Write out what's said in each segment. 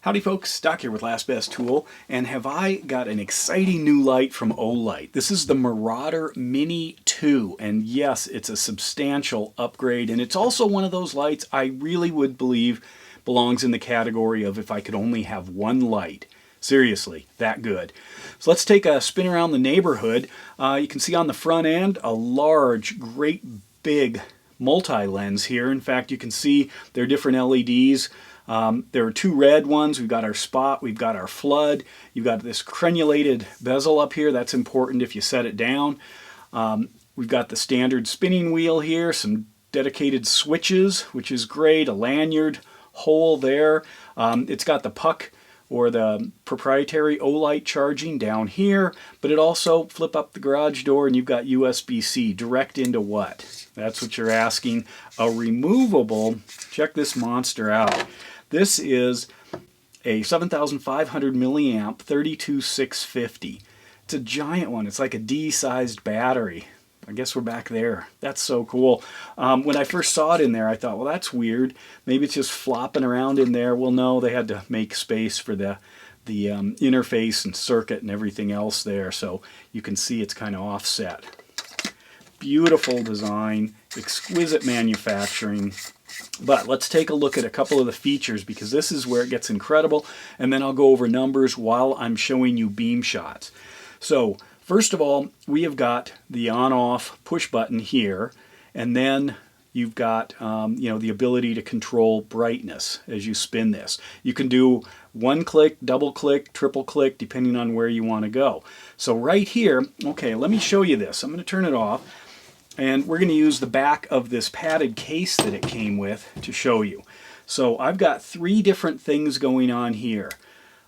Howdy folks, Doc here with Last Best Tool, and have I got an exciting new light from Olight. This is the Marauder Mini 2, and yes, it's a substantial upgrade, and it's also one of those lights I really would believe belongs in the category of if I could only have one light. Seriously, that good. So let's take a spin around the neighborhood. You can see on the front end a large, great big multi-lens here. In fact, you can see there are different LEDs. There are two red ones. We've got our spot, we've got our flood. You've got this crenulated bezel up here. That's important if you set it down. We've got the standard spinning wheel here, some dedicated switches, which is great, a lanyard hole there. It's got the puck or the proprietary Olight charging down here, but it also flip up the garage door and you've got USB-C direct into what? That's what you're asking. A removable, check this monster out. This is a 7,500 milliamp 32650. It's a giant one. It's like a D-sized battery. I guess we're back there. That's so cool. When I first saw it in there, I thought, well, that's weird. Maybe it's just flopping around in there. Well, no, they had to make space for the interface and circuit and everything else there, so you can see it's kind of offset. Beautiful design, exquisite manufacturing. But let's take a look at a couple of the features because this is where it gets incredible, and then I'll go over numbers while I'm showing you beam shots. So first of all, we have got the on-off push button here, and then you've got the ability to control brightness as you spin this. You can do one click, double click, triple click, depending on where you want to go. So right here, okay, let me show you this. I'm going to turn it off. And we're going to use the back of this padded case that it came with to show you. So I've got three different things going on here.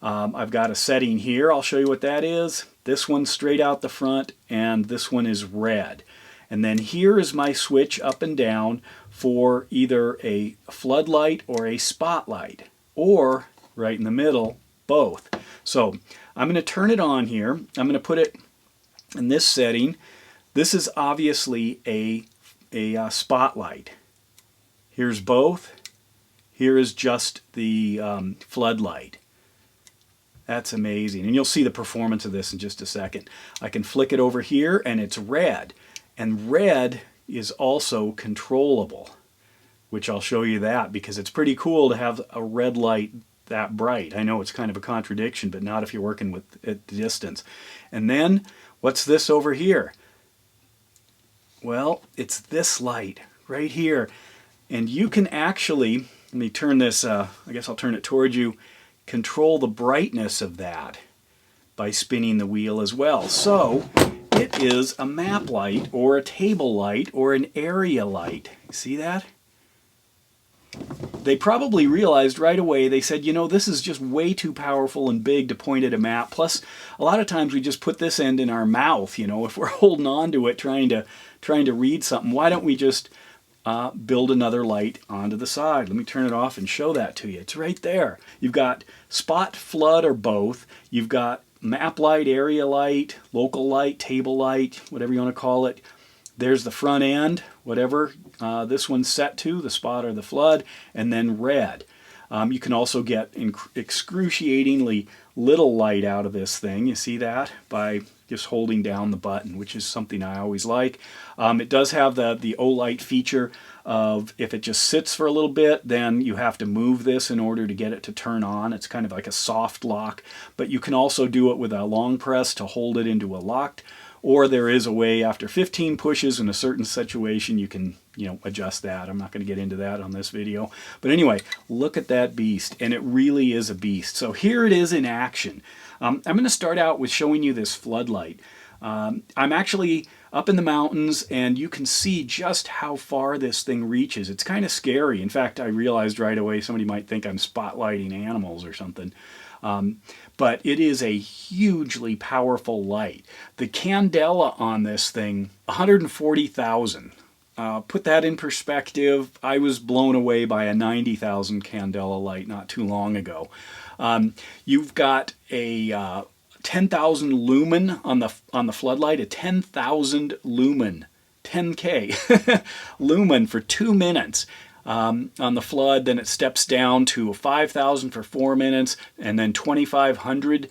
I've got a setting here. I'll show you what that is. This one's straight out the front, and this one is red. And then here is my switch up and down for either a floodlight or a spotlight, or right in the middle, both. So I'm going to turn it on here. I'm going to put it in this setting. This is obviously a spotlight. Here's both. Here is just the floodlight. That's amazing. And you'll see the performance of this in just a second. I can flick it over here and it's red. And red is also controllable, which I'll show you that because it's pretty cool to have a red light that bright. I know it's kind of a contradiction, but not if you're working with at the distance. And then what's this over here? Well, it's this light right here. And you can actually, let me turn this, I guess I'll turn it towards you, control the brightness of that by spinning the wheel as well. So it is a map light or a table light or an area light. See that? They probably realized right away, they said, you know, this is just way too powerful and big to point at a map. Plus, a lot of times we just put this end in our mouth, you know, if we're holding on to it trying to read something. Why don't we just build another light onto the side? Let me turn it off and show that to you. It's right there. You've got spot, flood, or both. You've got map light, area light, local light, table light, whatever you want to call it. There's the front end, whatever this one's set to, the spot or the flood, and then red. You can also get excruciatingly little light out of this thing. You see that? By just holding down the button, which is something I always like. It does have the Olight feature of if it just sits for a little bit, then you have to move this in order to get it to turn on. It's kind of like a soft lock, but you can also do it with a long press to hold it into a locked. Or there is a way after 15 pushes in a certain situation you can, adjust that. I'm not going to get into that on this video. But anyway, look at that beast, and it really is a beast. So here it is in action. I'm going to start out with showing you this floodlight. I'm actually up in the mountains, and you can see just how far this thing reaches. It's kind of scary. In fact, I realized right away somebody might think I'm spotlighting animals or something. But it is a hugely powerful light. The candela on this thing, 140,000. Put that in perspective, I was blown away by a 90,000 candela light not too long ago. You've got a 10,000 lumen on the floodlight, a 10,000 lumen, 10K lumen for 2 minutes. on the flood. Then it steps down to 5,000 for 4 minutes, and then 2,500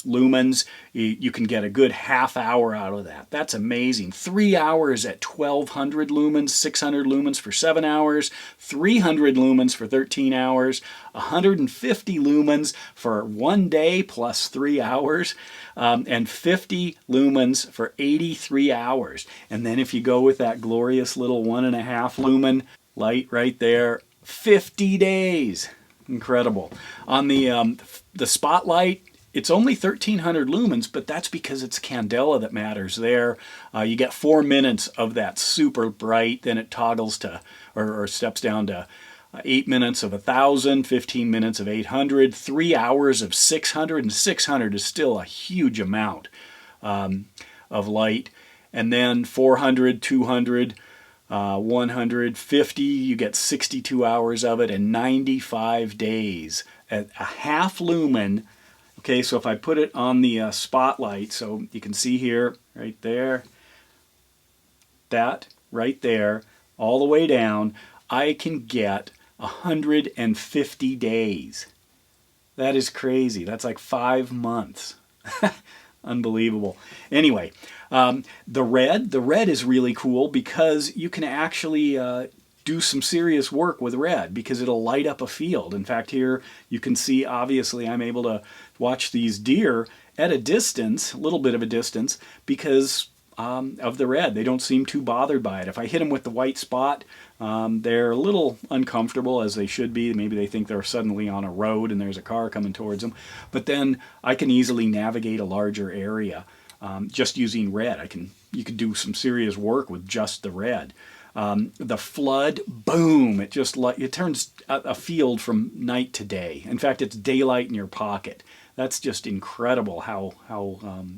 lumens. You can get a good half hour out of that. That's amazing. 3 hours at 1,200 lumens, 600 lumens for 7 hours, 300 lumens for 13 hours, 150 lumens for 1 day plus 3 hours, and 50 lumens for 83 hours. And then if you go with that glorious little 1.5 lumen light right there, 50 days. Incredible. On the spotlight, it's only 1,300 lumens, but that's because it's candela that matters there. You get 4 minutes of that super bright, then it toggles to, or steps down to 8 minutes of 1,000, 15 minutes of 800, 3 hours of 600, and 600 is still a huge amount of light. And then 400, 200, 150, you get 62 hours of it, and 95 days at a half lumen. Okay, so if I put it on the spotlight, so you can see here, right there, that right there, all the way down, I can get 150 days. That is crazy. That's like 5 months. Unbelievable. Anyway, the red is really cool because you can actually do some serious work with red because it'll light up a field. In fact, here you can see, obviously, I'm able to watch these deer at a distance, a little bit of a distance, because of the red. They don't seem too bothered by it. If I hit them with the white spot, they're a little uncomfortable, as they should be. Maybe they think they're suddenly on a road and there's a car coming towards them. But then I can easily navigate a larger area just using red. You can do some serious work with just the red. The flood, boom, it turns a field from night to day. In fact, it's daylight in your pocket. That's just incredible how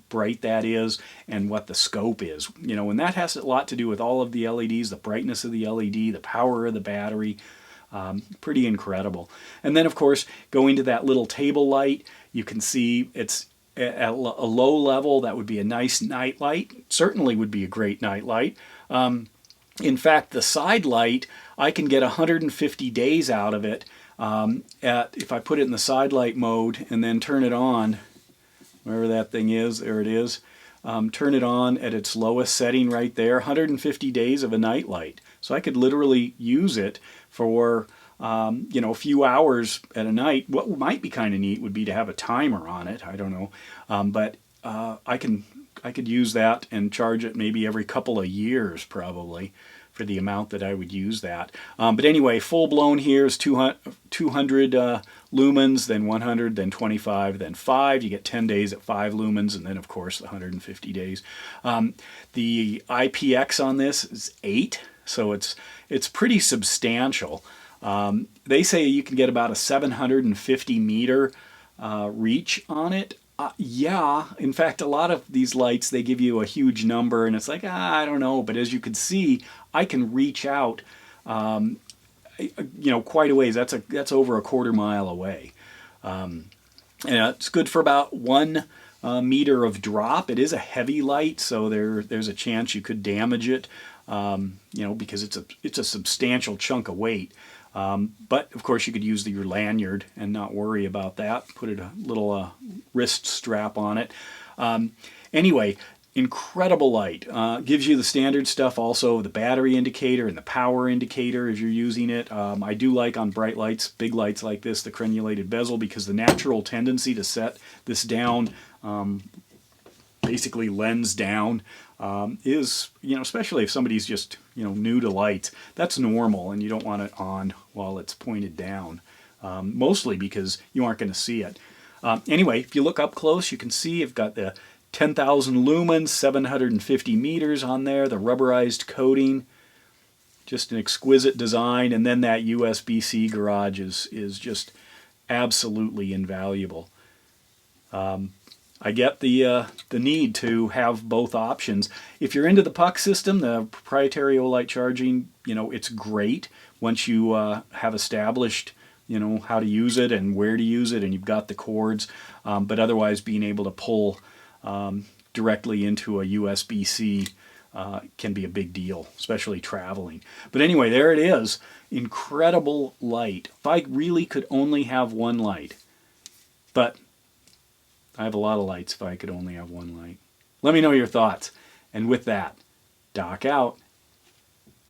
bright that is and what the scope is. You know, and that has a lot to do with all of the LEDs, the brightness of the LED, the power of the battery. Pretty incredible. And then, of course, going to that little table light, you can see it's at a low level. That would be a nice night light. Certainly would be a great night light. In fact, the side light, I can get 150 days out of it if I put it in the side light mode and then turn it on, wherever that thing is, there it is, turn it on at its lowest setting right there, 150 days of a night light. So I could literally use it for a few hours at a night. What might be kind of neat would be to have a timer on it. I don't know, but I could use that and charge it maybe every couple of years probably for the amount that I would use that. But anyway, full blown here is 200 lumens, then 100, then 25, then 5. You get 10 days at 5 lumens, and then of course 150 days. The IPX on this is 8, so it's pretty substantial. They say you can get about a 750 meter reach on it. Yeah, in fact, a lot of these lights, they give you a huge number, and it's like, I don't know. But as you can see, I can reach out, quite a ways. That's over a quarter mile away. And it's good for about 1 meter of drop. It is a heavy light, so there's a chance you could damage it, because it's a substantial chunk of weight. But of course you could use your lanyard and not worry about that. Put a little wrist strap on it. Anyway, incredible light. Gives you the standard stuff also, the battery indicator and the power indicator as you're using it. I do like on bright lights, big lights like this, the crenulated bezel, because the natural tendency to set this down, basically lens down, is, especially if somebody's just, new to lights, that's normal, and you don't want it on while it's pointed down, mostly because you aren't going to see it. Anyway, if you look up close, you can see you've got the 10,000 lumens, 750 meters on there, the rubberized coating, just an exquisite design, and then that USB-C garage is just absolutely invaluable. I get the need to have both options. If you're into the puck system, the proprietary Olight charging, it's great once you have established, how to use it and where to use it, and you've got the cords. But otherwise, being able to pull directly into a USB-C can be a big deal, especially traveling. But anyway, there it is. Incredible light. If I really could only have one light, but I have a lot of lights if I could only have one light. Let me know your thoughts. And with that, Doc out.